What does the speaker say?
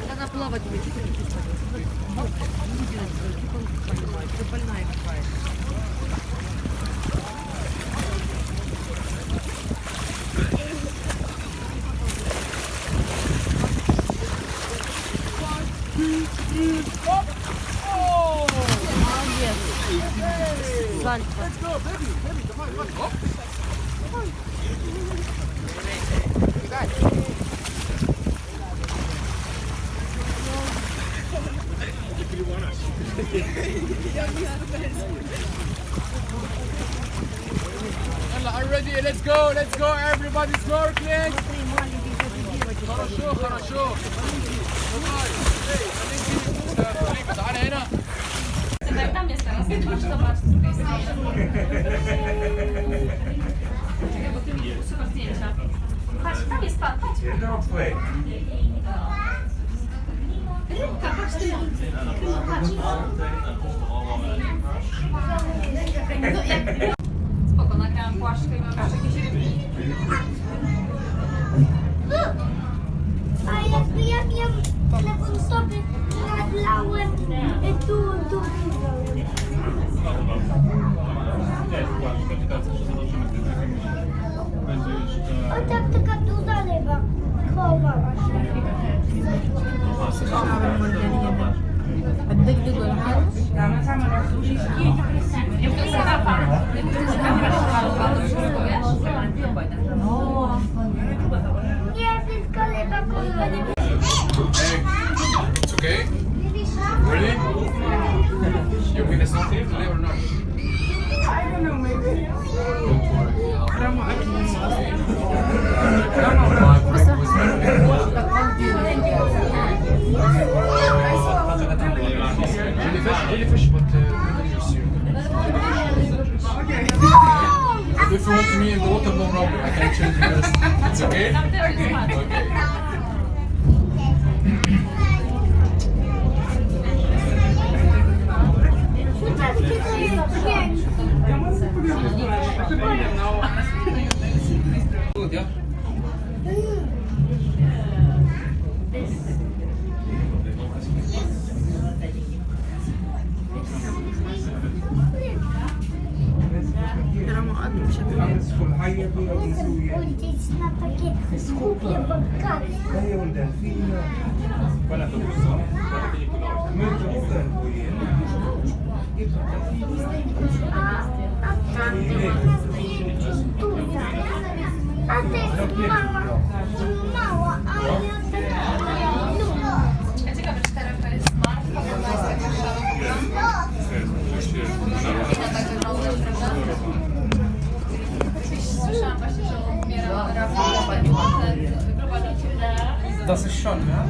Надо плавать тебе, что ты ты больная какая-то. Let's go, baby, baby, come on, come on. Are you ready? Let's go, everybody snorkeling. хорошо, хорошо. Давай, эй, تعالى هنا. Tam jest teraz, zobacz. Czekaj, bo ty mi usuwasz zdjęcia. Patrz, tam jest pan, patrz. Rybka, patrz ty. Spoko, nagrałam płaszczkę i mam jeszcze jakieś rybki. A jakby ja miałam telefon sobie nagrałem tu. O tam taka duża ryba chowała się. الدقدق والحرش Nie, tylko ryba kolorowa. It's okay? Really? You mean it's not safe today or not? I don't know, maybe. Don't worry. Jellyfish, but dangerous here. If you want me in the water, no problem. I can change the rest. It's okay? Okay. Good, yeah? Pójdzieć na takie skupie wakacje. A to jest mała, ale ja taka Ja ciekawe, czy ta rybka jest martwa, bo ona jest taka Słyszałam właśnie, że umiera. Das ist schon, ja?